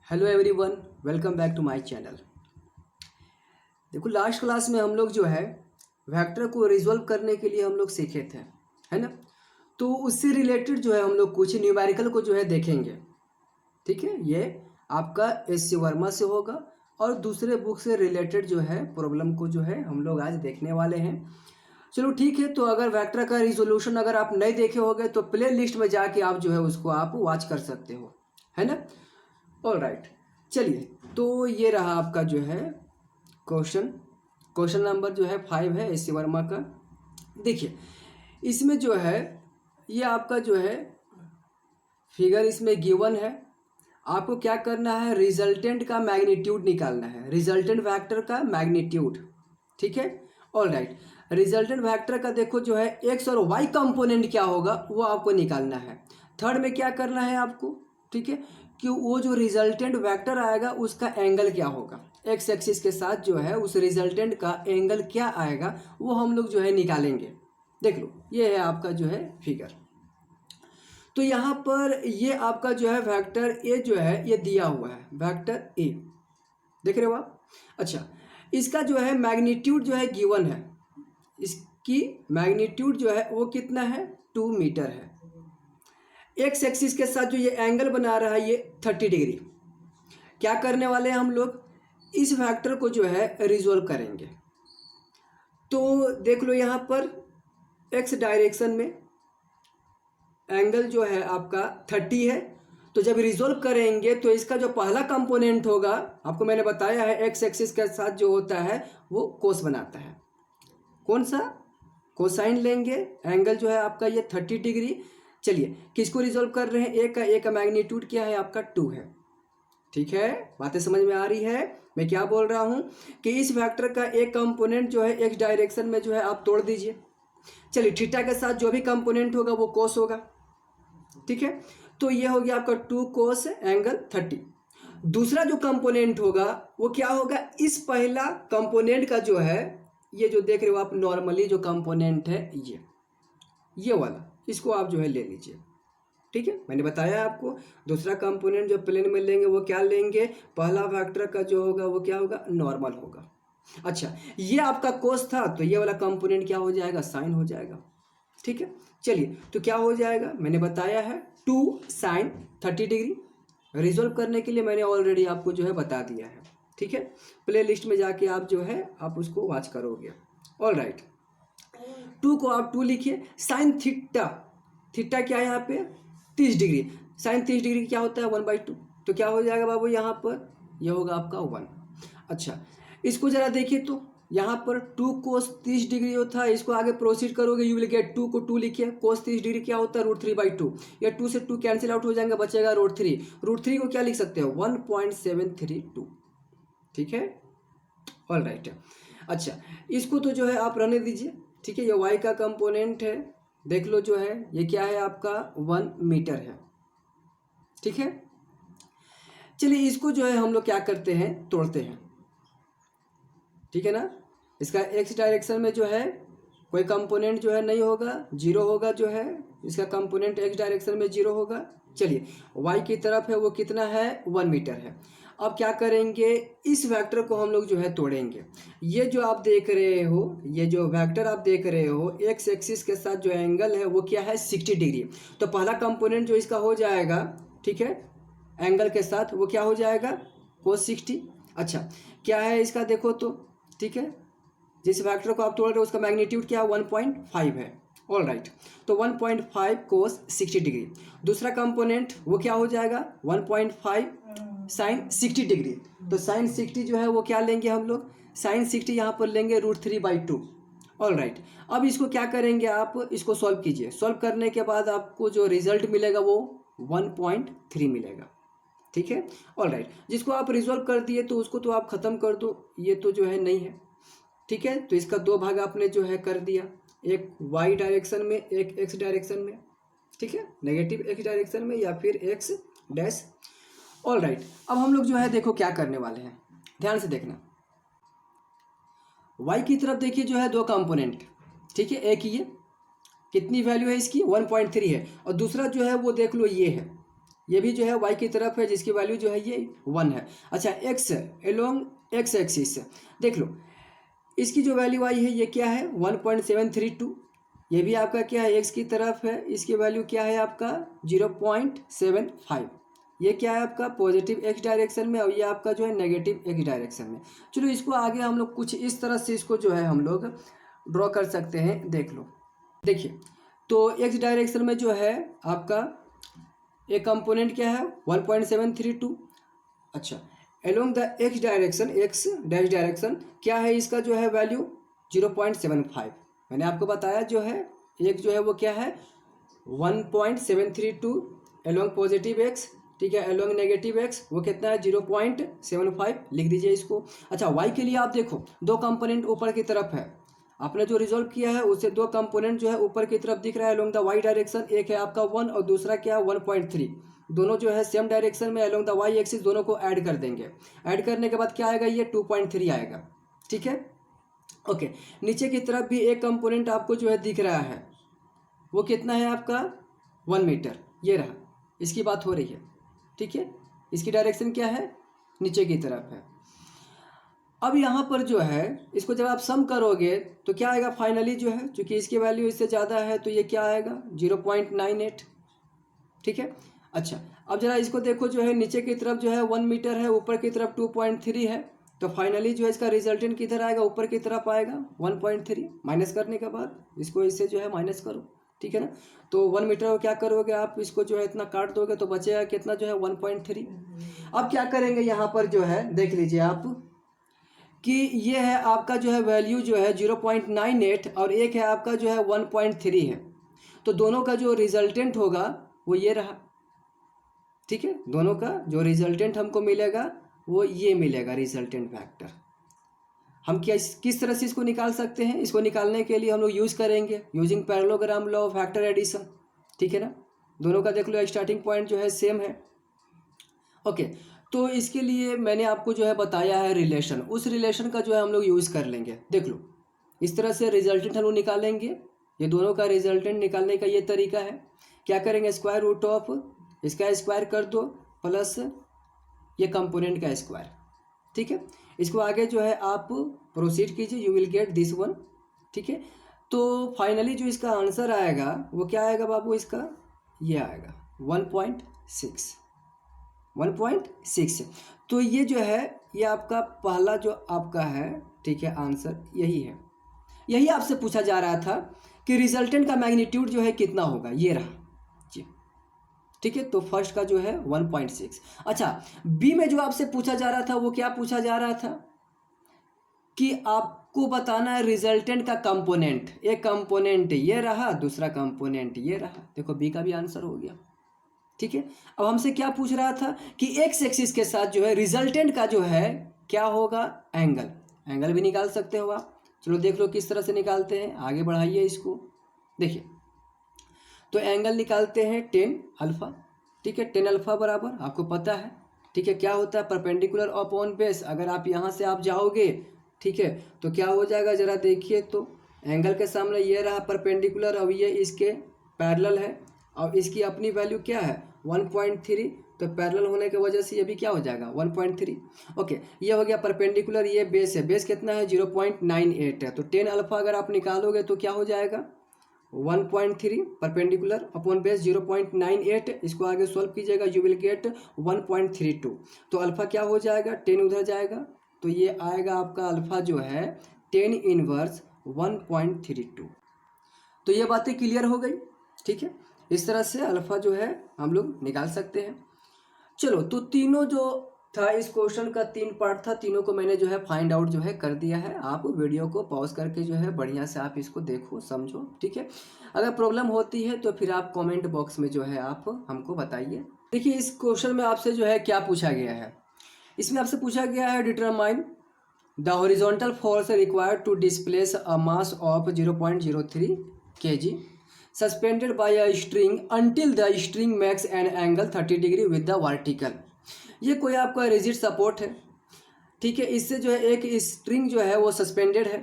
Hello everyone, welcome back to my channel. देखो, last class में हम लोग जो है वेक्टर को रिजॉल्व करने के लिए हम लोग सीखे थे, है ना। तो उससे रिलेटेड जो है हम लोग कुछ न्यूमेरिकल को जो है देखेंगे। ठीक है, ये आपका एस सी वर्मा से होगा और दूसरे बुक से रिलेटेड जो है प्रॉब्लम को जो है हम लोग आज देखने वाले हैं। चलो ठीक है, तो अगर वेक्टर का रिजोल्यूशन अगर आप नहीं देखे होंगे तो प्ले लिस्ट में जाके आप जो है उसको आप वॉच कर सकते हो, है ना। ऑल राइट, चलिए। तो ये रहा आपका जो है क्वेश्चन क्वेश्चन नंबर जो है 5 है एस सी वर्मा का। देखिए, इसमें जो है ये आपका जो है फिगर इसमें गिवन है। आपको क्या करना है, रिजल्टेंट का मैग्नीट्यूड निकालना है, रिजल्टेंट वेक्टर का मैग्नीट्यूड। ठीक है, ऑल राइट। रिजल्टेंट वेक्टर का देखो जो है एक्स और वाई कंपोनेंट क्या होगा वो आपको निकालना है। थर्ड में क्या करना है आपको, ठीक है, कि वो जो रिजल्टेंट वेक्टर आएगा उसका एंगल क्या होगा, एक्स एक्सिस के साथ जो है उस रिजल्टेंट का एंगल क्या आएगा वो हम लोग जो है निकालेंगे। देख लो, ये है आपका जो है फिगर। तो यहाँ पर ये आपका जो है वेक्टर ए जो है ये दिया हुआ है, वेक्टर ए, देख रहे हो आप। अच्छा, इसका जो है मैग्नीट्यूड जो है गिवन है, इसकी मैग्नीट्यूड जो है वो कितना है, 2 मीटर है। एक्स एक्सिस के साथ जो ये एंगल बना रहा है ये 30 डिग्री। क्या करने वाले हैं हम लोग, इस वेक्टर को जो है रिजोल्व करेंगे। तो देख लो यहाँ पर एक्स डायरेक्शन में एंगल जो है आपका 30 है। तो जब रिजोल्व करेंगे तो इसका जो पहला कंपोनेंट होगा, आपको मैंने बताया है एक्स एक्सिस के साथ जो होता है वो कोस बनाता है। कौन सा, कोसाइन लेंगे। एंगल जो है आपका ये 30 डिग्री। चलिए, किसको रिजोल्व कर रहे हैं, ए का मैग्नीट्यूड क्या है आपका 2 है। ठीक है, बातें समझ में आ रही है। मैं क्या बोल रहा हूं कि इस वेक्टर का एक कंपोनेंट जो है एक्स डायरेक्शन में जो है आप तोड़ दीजिए। चलिए, थीटा के साथ जो भी कंपोनेंट होगा वो कोस होगा। ठीक है, तो ये हो गया आपका 2 कोस एंगल 30। दूसरा जो कंपोनेंट होगा वो क्या होगा, इस पहला कंपोनेंट का जो है ये जो देख रहे हो आप नॉर्मली जो कंपोनेंट है ये वाला, इसको आप जो है ले लीजिए। ठीक है, मैंने बताया आपको दूसरा कंपोनेंट जो प्लेन में लेंगे वो क्या लेंगे, पहला वेक्टर का जो होगा वो क्या होगा, नॉर्मल होगा। अच्छा, ये आपका कोस था तो ये वाला कंपोनेंट क्या हो जाएगा, साइन हो जाएगा। ठीक है, चलिए, तो क्या हो जाएगा मैंने बताया है 2 साइन 30 डिग्री। रिजोल्व करने के लिए मैंने ऑलरेडी आपको जो है बता दिया है। ठीक है, प्ले लिस्ट में जाके आप जो है आप उसको वॉच करोगे। ऑल राइट, 2 को आप 2 लिखिए। साइन थीटा, थीटा क्या है यहाँ पे 30 डिग्री। साइन 30 डिग्री क्या होता है 1/2। तो क्या हो जाएगा बाबू यहाँ पर, यह होगा आपका 1। अच्छा, इसको जरा देखिए, तो यहाँ पर 2 कोस 30 डिग्री होता है, इसको आगे प्रोसीड करोगे यू विल गेट 2 को 2 लिखिए। कोस 30 डिग्री क्या होता है √3/2। या 2 से 2 कैंसिल आउट हो जाएंगे, बचेगा √3। √3 को क्या लिख सकते हो 1.732। ठीक है, ऑल राइट। अच्छा, इसको तो जो है आप रहने दीजिए। ठीक है, ये वाई का कंपोनेंट है, देख लो जो है ये क्या है आपका 1 मीटर है। ठीक है, चलिए इसको जो है हम लोग क्या करते हैं, तोड़ते हैं। ठीक है ना, इसका एक्स डायरेक्शन में जो है कोई कंपोनेंट जो है नहीं होगा, जीरो होगा, जो है इसका कंपोनेंट एक्स डायरेक्शन में जीरो होगा। चलिए, वाई की तरफ है वो कितना है 1 मीटर है। अब क्या करेंगे, इस वेक्टर को हम लोग जो है तोड़ेंगे। ये जो आप देख रहे हो, ये जो वेक्टर आप देख रहे हो एक्स एक्सिस के साथ जो एंगल है वो क्या है 60 डिग्री। तो पहला कंपोनेंट जो इसका हो जाएगा, ठीक है, एंगल के साथ वो क्या हो जाएगा cos 60। अच्छा, क्या है इसका देखो तो, ठीक है, जिस वेक्टर को आप तोड़ रहे हो उसका मैग्नीट्यूड क्या है 1.5 है। ऑल राइट, तो 1.5 cos 60 डिग्री। दूसरा कंपोनेंट वो क्या हो जाएगा 1.5 साइन 60 डिग्री। तो साइन 60 जो है वो क्या लेंगे हम लोग, साइन 60 यहाँ पर लेंगे √3/2। ऑल राइट, अब इसको क्या करेंगे, आप इसको सॉल्व कीजिए। सॉल्व करने के बाद आपको जो रिजल्ट मिलेगा वो 1.3 मिलेगा। ठीक है, ऑल राइट, जिसको आप रिजॉल्व कर दिए तो उसको तो आप ख़त्म कर दो, ये तो जो है नहीं है। ठीक है, तो इसका 2 भाग आपने जो है कर दिया, एक वाई डायरेक्शन में एक एक्स डायरेक्शन में। ठीक है, नेगेटिव एक्स डायरेक्शन में या फिर एक्स डैश। ऑल राइट, अब हम लोग जो है देखो क्या करने वाले हैं, ध्यान से देखना। वाई की तरफ देखिए जो है 2 कंपोनेंट। ठीक है, एक ये कितनी वैल्यू है इसकी 1.3 है, और दूसरा जो है वो देख लो ये है, ये भी जो है y की तरफ है, जिसकी वैल्यू जो है ये 1 है। अच्छा x एलोंग x एक्सिस देख लो, इसकी जो वैल्यू आई है ये क्या है 1.732, ये भी आपका क्या है x की तरफ है, इसकी वैल्यू क्या है आपका 0.75, ये क्या है आपका पॉजिटिव x डायरेक्शन में और ये आपका जो है नेगेटिव x डायरेक्शन में। चलो इसको आगे हम लोग कुछ इस तरह से इसको जो है हम लोग ड्रॉ कर सकते हैं। देख लो, देखिए तो x डायरेक्शन में जो है आपका एक कंपोनेंट क्या है 1.732। अच्छा, along the x direction, x dash direction क्या है इसका जो है वैल्यू 0.75। मैंने आपको बताया जो है एक जो है वो क्या है 1.732 एलोंग पॉजिटिव x, ठीक है, एलोंग नेगेटिव x वो कितना है 0.75, लिख दीजिए इसको। अच्छा, y के लिए आप देखो दो कंपोनेंट ऊपर की तरफ है, आपने जो रिजॉल्व किया है उससे दो कंपोनेंट जो है ऊपर की तरफ दिख रहा है एलोंग द y डायरेक्शन, एक है आपका 1 और दूसरा क्या है 1.3, दोनों जो है सेम डायरेक्शन में एलोंग द y एक्सिस, दोनों को ऐड कर देंगे। ऐड करने के बाद क्या आएगा ये 2.3 आएगा, ठीक है। ओके, नीचे की तरफ भी एक कंपोनेंट आपको जो है दिख रहा है, वो कितना है आपका 1 मीटर, ये रहा, इसकी बात हो रही है, ठीक है। इसकी डायरेक्शन क्या है नीचे की तरफ है। अब यहाँ पर जो है इसको जब आप सम करोगे तो क्या आएगा फाइनली जो है, चूंकि इसकी वैल्यू इससे ज़्यादा है तो ये क्या आएगा 0.98, ठीक है। अच्छा, अब जरा इसको देखो जो है नीचे की तरफ जो है 1 मीटर है, ऊपर की तरफ 2.3 है, तो फाइनली जो है इसका रिजल्टेंट किधर आएगा ऊपर की तरफ आएगा 1.3। माइनस करने के बाद इसको इससे जो है माइनस करो, ठीक है ना। तो 1 मीटर को क्या करोगे आप, इसको जो है इतना काट दोगे तो बचेगा कितना जो है 1.3। अब क्या करेंगे यहाँ पर जो है देख लीजिए आप कि ये है आपका जो है वैल्यू जो है 0.98 और एक है आपका जो है 1.3 है, तो दोनों का जो रिजल्टेंट होगा वो ये रहा, ठीक है। दोनों का जो रिजल्टेंट हमको मिलेगा वो ये मिलेगा रिजल्टेंट फैक्टर। हम क्या किस तरह से इसको निकाल सकते हैं, इसको निकालने के लिए हम लोग यूज़ करेंगे using parallelogram law of factor addition, ठीक है ना। दोनों का देख लो स्टार्टिंग पॉइंट जो है सेम है। ओके, तो इसके लिए मैंने आपको जो है बताया है रिलेशन, उस रिलेशन का जो है हम लोग यूज़ कर लेंगे। देख लो इस तरह से रिजल्टेंट हम लोग निकालेंगे, ये दोनों का रिजल्टेंट निकालने का ये तरीका है। क्या करेंगे स्क्वायर रूट ऑफ इसका स्क्वायर कर दो प्लस ये कंपोनेंट का स्क्वायर, ठीक है। इसको आगे जो है आप प्रोसीड कीजिए, you will get this one, ठीक है। तो फाइनली जो इसका आंसर आएगा वो क्या आएगा बाबू, इसका ये आएगा 1.6। तो ये जो है ये आपका पहला जो आपका है, ठीक है, आंसर यही है। यही आपसे पूछा जा रहा था कि रिजल्टेंट का मैग्नीट्यूड जो है कितना होगा, ये रहा जी, ठीक है। तो फर्स्ट का जो है 1.6। अच्छा, बी में जो आपसे पूछा जा रहा था वो क्या पूछा जा रहा था कि आपको बताना है रिजल्टेंट का कंपोनेंट, एक कंपोनेंट ये रहा, दूसरा कंपोनेंट ये रहा। देखो बी का भी आंसर हो गया, ठीक है। अब हमसे क्या पूछ रहा था कि एक्स एक्सिस के साथ जो है रिजल्टेंट का जो है क्या होगा एंगल, एंगल भी निकाल सकते हो आप। चलो देख लो किस तरह से निकालते हैं, आगे बढ़ाइए इसको। देखिए तो एंगल निकालते हैं 10 अल्फा, ठीक है। 10 अल्फा बराबर आपको पता है, ठीक है, क्या होता है परपेंडिकुलर अपॉन बेस। अगर आप यहाँ से आप जाओगे, ठीक है, तो क्या हो जाएगा जरा देखिए, तो एंगल के सामने ये रहा परपेंडिकुलर, अब ये इसके पैरेलल है और इसकी अपनी वैल्यू क्या है 1.3, तो पैरेलल होने की वजह से ये भी क्या हो जाएगा 1.3। ओके, ये हो गया परपेंडिकुलर, ये बेस है, बेस कितना है 0.98 है, तो 10 अल्फा अगर आप निकालोगे तो क्या हो जाएगा 1.3 परपेंडिकुलर अपॉन बेस 0.98, इसको आगे सॉल्व कीजिएगा यू विल गेट 1.32। तो अल्फा क्या हो जाएगा 10 उधर जाएगा, तो ये आएगा आपका अल्फा जो है 10 इनवर्स 1.32। तो ये बातें क्लियर हो गई, ठीक है। इस तरह से अल्फा जो है हम लोग निकाल सकते हैं। चलो, तो तीनों जो था इस क्वेश्चन का 3 पार्ट था, तीनों को मैंने जो है फाइंड आउट जो है कर दिया है। आप वीडियो को पॉज करके जो है बढ़िया से आप इसको देखो समझो, ठीक है। अगर प्रॉब्लम होती है तो फिर आप कमेंट बॉक्स में जो है आप हमको बताइए। देखिए इस क्वेश्चन में आपसे जो है क्या पूछा गया है, इसमें आपसे पूछा गया है determine the horizontal force required to displace a mass of 0.03 kg suspended by a string until the string makes an angle 30 degree with the vertical. ये कोई आपका रिजिड सपोर्ट है, ठीक है, इससे जो है एक स्ट्रिंग जो है वो सस्पेंडेड है,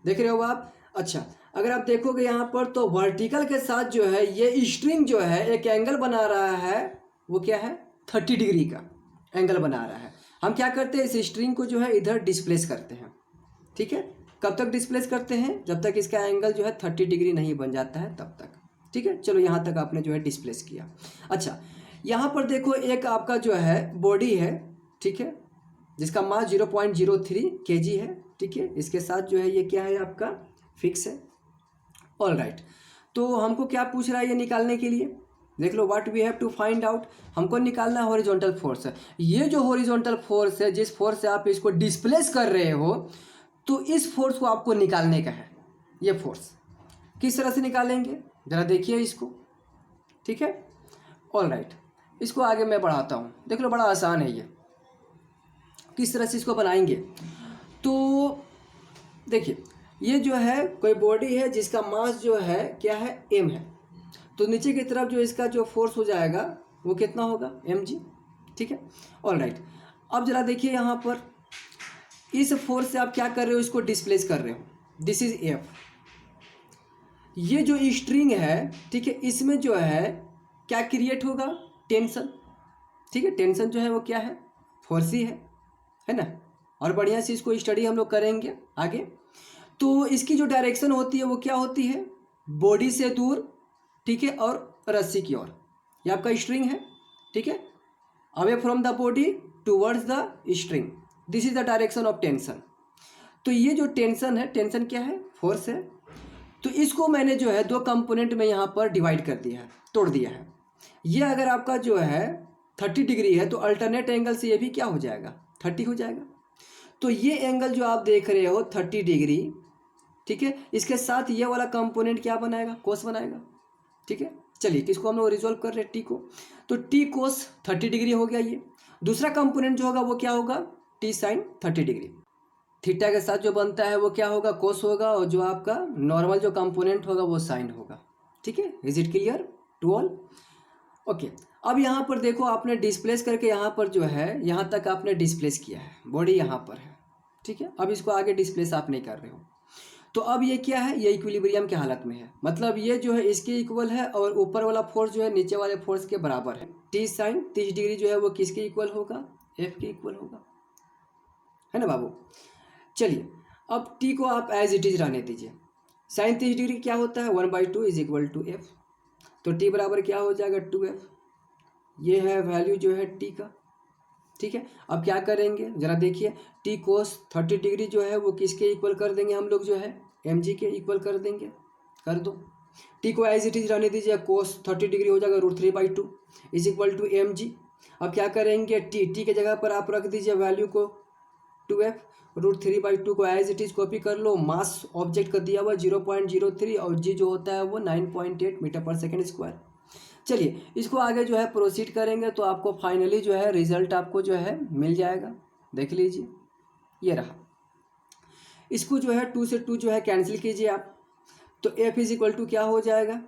देख रहे हो आप। अच्छा, अगर आप देखोगे यहाँ पर तो वर्टिकल के साथ जो है ये स्ट्रिंग जो है एक एंगल बना रहा है वो क्या है 30 डिग्री का एंगल बना रहा है। हम क्या करते हैं, इस स्ट्रिंग को जो है इधर डिस्प्लेस करते हैं। ठीक है, कब तक डिस्प्लेस करते हैं, जब तक इसका एंगल जो है 30 डिग्री नहीं बन जाता है तब तक। ठीक है, चलो यहाँ तक आपने जो है डिस्प्लेस किया। अच्छा, यहाँ पर देखो एक आपका जो है बॉडी है, ठीक है, जिसका मास 0.03 kg है। ठीक है, इसके साथ जो है ये क्या है आपका फिक्स है। ऑल राइट, तो हमको क्या पूछ रहा है ये निकालने के लिए, देख लो, what we have to find out, हमको निकालना है हॉरिजॉन्टल फोर्स है। ये जो हॉरिजॉन्टल फोर्स है, जिस फोर्स से आप इसको डिस्प्लेस कर रहे हो, तो इस फोर्स को आपको निकालने का है। ये फोर्स किस तरह से निकालेंगे जरा देखिए इसको। ठीक है, ऑल राइट, इसको आगे मैं बढ़ाता हूँ, देख लो बड़ा आसान है ये, किस तरह से इसको बनाएंगे। तो देखिए, ये जो है कोई बॉडी है जिसका मास जो है क्या है m है, तो नीचे की तरफ जो इसका जो फोर्स हो जाएगा वो कितना होगा mg। ठीक है, ऑल राइट, अब जरा देखिए यहाँ पर इस फोर्स से आप क्या कर रहे हो, इसको डिस्प्लेस कर रहे हो, दिस इज f। ये जो स्ट्रिंग है, ठीक है, इसमें जो है क्या क्रिएट होगा, टेंशन। ठीक है, टेंशन जो है वो क्या है, फोर्स ही है ना। और बढ़िया से इसको स्टडी हम लोग करेंगे आगे। तो इसकी जो डायरेक्शन होती है वो क्या होती है, बॉडी से दूर, ठीक है, और रस्सी की ओर। ये आपका स्ट्रिंग है, ठीक है, away from the body towards the string, this is the direction of tension. तो ये जो टेंशन है, टेंशन क्या है, फोर्स है। तो इसको मैंने जो है दो कंपोनेंट में यहाँ पर डिवाइड कर दिया है, तोड़ दिया है। ये अगर आपका जो है 30 डिग्री है तो अल्टरनेट एंगल से ये भी क्या हो जाएगा, 30 हो जाएगा। तो ये एंगल जो आप देख रहे हो 30 डिग्री, ठीक है, इसके साथ ये वाला कंपोनेंट क्या बनाएगा, कोस बनाएगा। ठीक है, चलिए किसको हम लोग रिजॉल्व कर रहे हैं, टी को, तो टी कोस 30 डिग्री हो गया ये। दूसरा कंपोनेंट जो होगा वो क्या होगा, टी साइन 30 डिग्री। थीटा के साथ जो बनता है वो क्या होगा, कोस होगा, और जो आपका नॉर्मल जो कंपोनेंट होगा वो साइन होगा। ठीक है, is it clear to all. Okay, अब यहाँ पर देखो आपने डिस्प्लेस करके यहाँ पर जो है यहाँ तक आपने डिस्प्लेस किया है, बॉडी यहाँ पर है। ठीक है, अब इसको आगे डिस्प्लेस आप नहीं कर रहे हो, तो अब ये क्या है, ये इक्विलिब्रियम के हालत में है, मतलब ये जो है इसके इक्वल है और ऊपर वाला फोर्स जो है नीचे वाले फोर्स के बराबर है। टी साइन 30 डिग्री जो है वो किसके इक्वल होगा, एफ के इक्वल होगा, है ना बाबू। चलिए, अब टी को आप एज इट इज रहने दीजिए। साइन 30 डिग्री क्या होता है, 1/2 इज इक्वल टू एफ, तो टी बराबर क्या हो जाएगा 2f। ये है वैल्यू जो है टी का। ठीक है, अब क्या करेंगे जरा देखिए, टी कोस 30 डिग्री जो है वो किसके इक्वल कर देंगे हम लोग, जो है mg के इक्वल कर देंगे, कर दो। टी को एज इट इज रहने दीजिए, कोस 30 डिग्री हो जाएगा √3/2 इज इक्वल टू mg। अब क्या करेंगे, टी के जगह पर आप रख दीजिए वैल्यू को 2f, √3/2 को एज इट इज कॉपी कर लो। मास ऑब्जेक्ट का दिया हुआ 0.03 और जी जो होता है वो 9.8 मीटर पर सेकेंड स्क्वायर। चलिए इसको आगे जो है प्रोसीड करेंगे तो आपको फाइनली जो है रिजल्ट आपको जो है मिल जाएगा, देख लीजिए ये रहा। इसको जो है 2 से 2 जो है कैंसिल कीजिए आप, तो f इज इक्वल टू क्या हो जाएगा,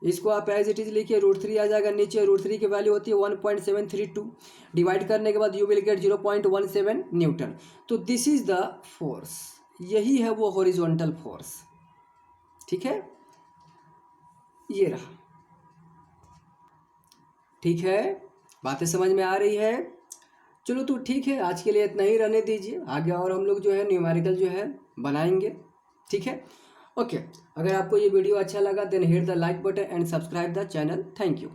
इसको आप एज इट इज लिखिए, √3 आ जाएगा नीचे, √3 की वैल्यू होती है 1.732, डिवाइड करने के बाद यू विल गेट 0.17 न्यूटन। तो दिस इज द फोर्स, यही है वो हॉरिजॉन्टल फोर्स। ठीक है, ये रहा। ठीक है, बातें समझ में आ रही है। चलो तो ठीक है, आज के लिए इतना ही रहने दीजिए, आगे और हम लोग जो है न्यूमेरिकल जो है बनाएंगे। ठीक है, ओके, अगर आपको ये वीडियो अच्छा लगा then hit the like button and subscribe the channel. Thank you.